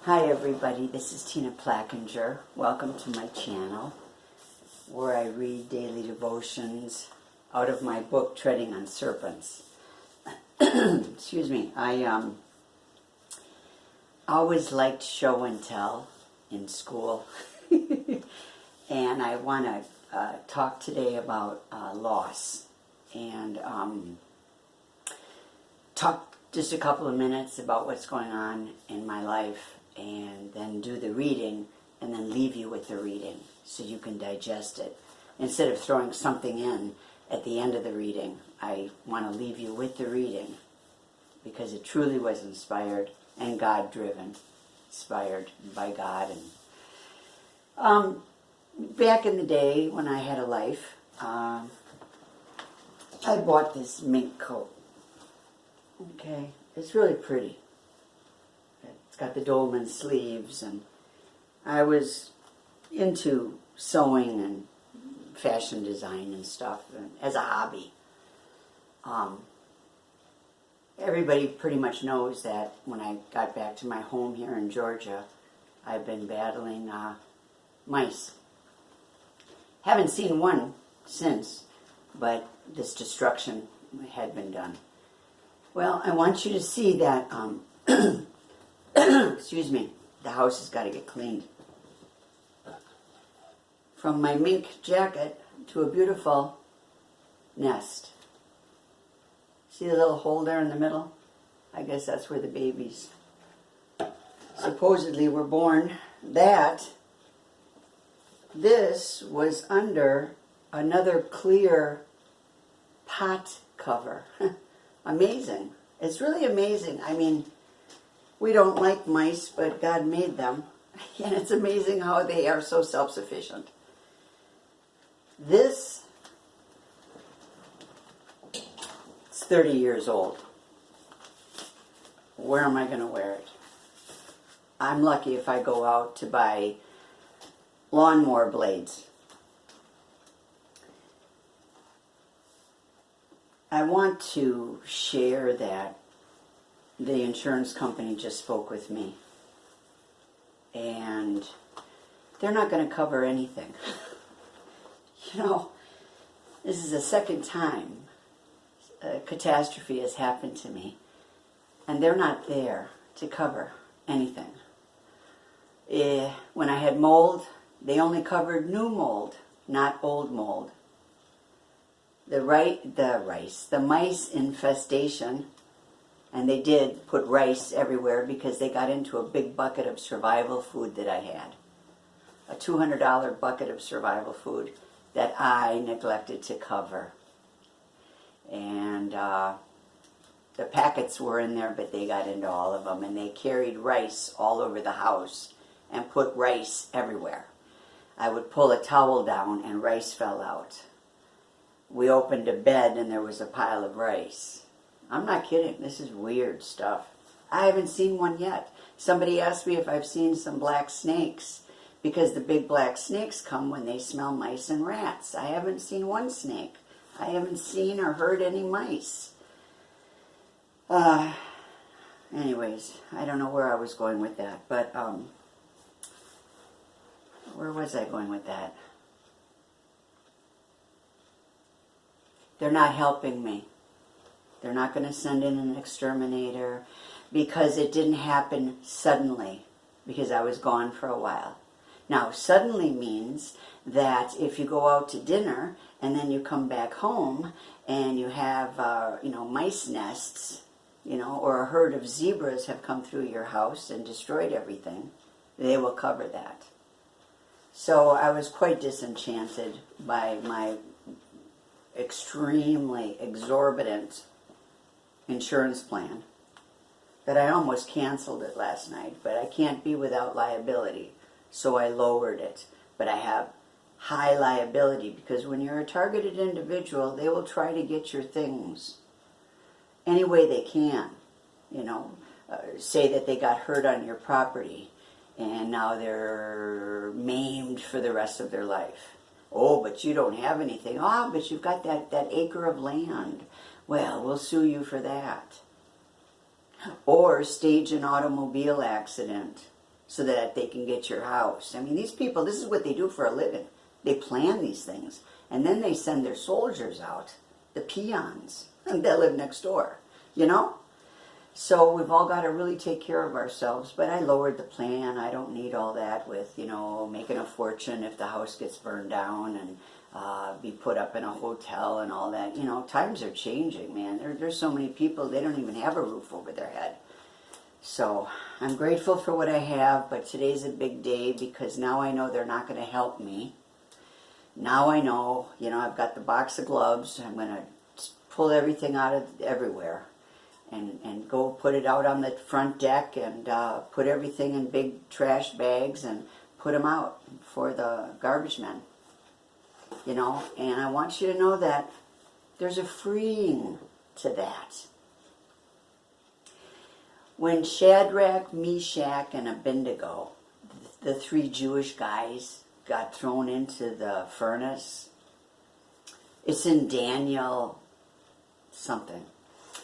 Hi everybody, this is Tina Plackinger. Welcome to my channel where I read daily devotions out of my book Treading on Serpents. Excuse me, I always liked show and tell in school and I want to talk today about loss and talk just a couple of minutes about what's going on in my life, and then do the reading, and then leave you with the reading so you can digest it. Instead of throwing something in at the end of the reading, I want to leave you with the reading because it truly was inspired and God-driven, inspired by God. And back in the day when I had a life, I bought this mink coat. Okay, it's really pretty. It's got the dolman sleeves, and I was into sewing and fashion design and stuff as a hobby. Everybody pretty much knows that when I got back to my home here in Georgia, I've been battling mice. Haven't seen one since, but this destruction had been done. Well, I want you to see that, excuse me, the house has got to get cleaned. From my mink jacket to a beautiful nest. See the little hole there in the middle? I guess that's where the babies supposedly were born. This was under another clear pot cover. Amazing. It's really amazing. I mean, we don't like mice, but God made them. And it's amazing how they are so self-sufficient. This is 30 years old. Where am I going to wear it? I'm lucky if I go out to buy lawnmower blades. I want to share that the insurance company just spoke with me, and they're not going to cover anything. You know, this is the second time a catastrophe has happened to me, and they're not there to cover anything. When I had mold, they only covered new mold, not old mold. The mice infestation, and they did put rice everywhere because they got into a big bucket of survival food that I had. A $200 bucket of survival food that I neglected to cover. And the packets were in there, but they got into all of them, and they carried rice all over the house and put rice everywhere. I would pull a towel down and rice fell out. We opened a bed and there was a pile of rice. I'm not kidding. This is weird stuff. I haven't seen one yet. Somebody asked me if I've seen some black snakes because the big black snakes come when they smell mice and rats. I haven't seen one snake. I haven't seen or heard any mice. Anyways, I don't know where I was going with that, but where was I going with that? They're not helping me. They're not going to send in an exterminator because it didn't happen suddenly, because I was gone for a while. Now, suddenly means that if you go out to dinner and then you come back home and you have, mice nests, or a herd of zebras have come through your house and destroyed everything, they will cover that. So I was quite disenchanted by my extremely exorbitant insurance plan that I almost canceled it last night, but I can't be without liability, so I lowered it. But I have high liability because when you're a targeted individual, they will try to get your things any way they can. Say that they got hurt on your property and now they're maimed for the rest of their life. Oh, but you don't have anything. Oh, but you've got that acre of land. Well, we'll sue you for that. Or stage an automobile accident so that they can get your house. I mean, these people, this is what they do for a living. They plan these things. And then they send their soldiers out, the peons, and they live next door, you know? So we've all got to really take care of ourselves. But I lowered the plan. I don't need all that with, you know, making a fortune if the house gets burned down and be put up in a hotel and all that. You know, times are changing, man. There's so many people, they don't even have a roof over their head. So I'm grateful for what I have, but today's a big day because now I know they're not going to help me. Now I know, you know, I've got the box of gloves. I'm going to pull everything out of everywhere and go put it out on the front deck and put everything in big trash bags and put them out for the garbage men. You know, and I want you to know that there's a freeing to that. When Shadrach, Meshach, and Abednego, the three Jewish guys, got thrown into the furnace, it's in Daniel something.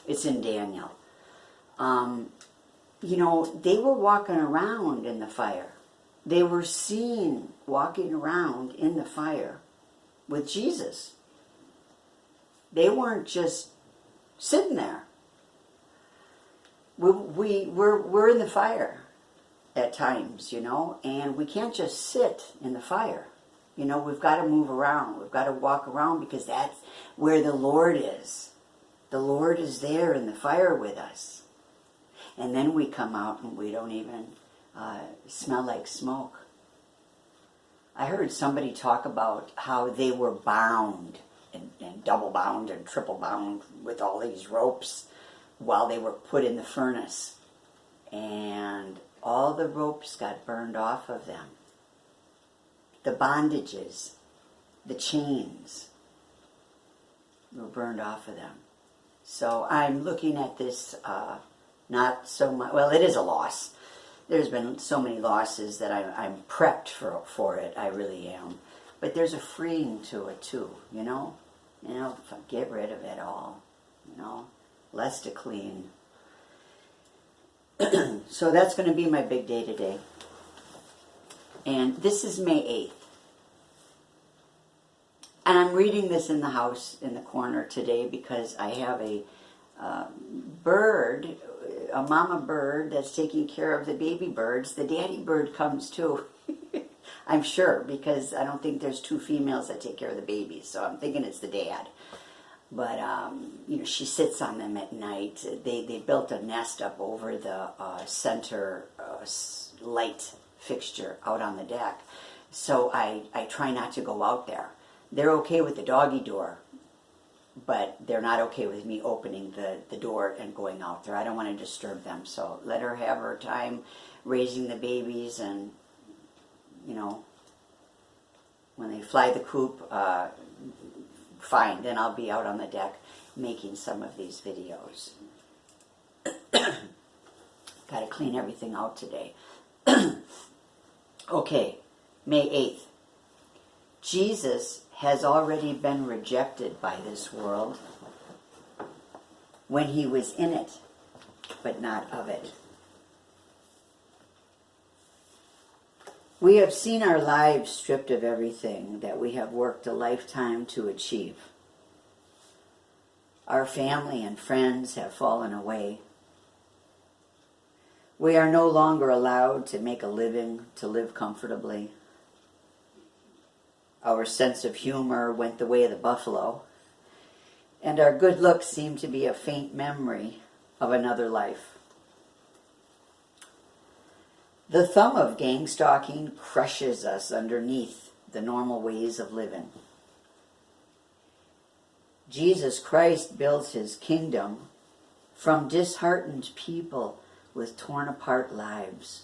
It's in Daniel. You know, they were walking around in the fire. They were seen walking around in the fire with Jesus. They weren't just sitting there. We're in the fire at times, you know, and we can't just sit in the fire. You know, we've got to move around. We've got to walk around because that's where the Lord is. The Lord is there in the fire with us. And then we come out and we don't even smell like smoke. I heard somebody talk about how they were bound and double bound and triple bound with all these ropes while they were put in the furnace. And all the ropes got burned off of them. The bondages, the chains were burned off of them. So I'm looking at this not so much, well, it is a loss. There's been so many losses that I'm prepped for it. I really am. But there's a freeing to it too, you know? You know, get rid of it all, you know? Less to clean. So that's going to be my big day today. And this is May 8th. And I'm reading this in the house in the corner today because I have a bird, a mama bird that's taking care of the baby birds. The daddy bird comes too. I'm sure, because I don't think there's two females that take care of the babies. So I'm thinking it's the dad. But, you know, she sits on them at night. They built a nest up over the center light fixture out on the deck. So I try not to go out there. They're okay with the doggy door, but they're not okay with me opening the door and going out there. I don't want to disturb them. So let her have her time raising the babies, and, you know, when they fly the coop, fine, then I'll be out on the deck making some of these videos. Got to clean everything out today. Okay, May 8th. Jesus has already been rejected by this world when he was in it, but not of it. We have seen our lives stripped of everything that we have worked a lifetime to achieve. Our family and friends have fallen away. We are no longer allowed to make a living, to live comfortably. Our sense of humor went the way of the buffalo, and our good looks seem to be a faint memory of another life. The thumb of gangstalking crushes us underneath the normal ways of living. Jesus Christ builds his kingdom from disheartened people with torn apart lives.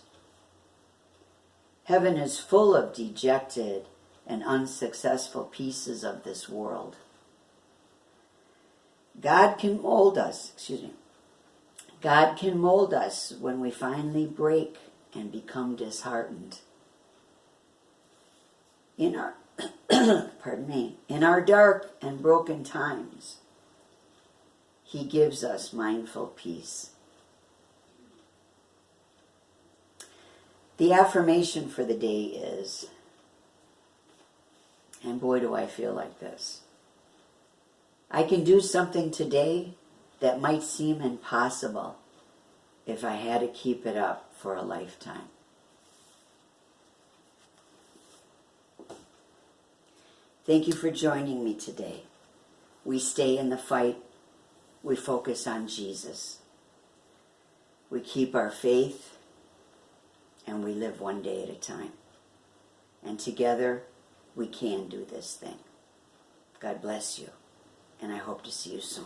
Heaven is full of dejected and unsuccessful pieces of this world. God can mold us, God can mold us when we finally break and become disheartened. In our in our dark and broken times, he gives us mindful peace. The affirmation for the day is, and boy do I feel like this, I can do something today that might seem impossible if I had to keep it up for a lifetime. Thank you for joining me today. We stay in the fight. We focus on Jesus. We keep our faith, and we live one day at a time. And together, we can do this thing. God bless you, and I hope to see you soon.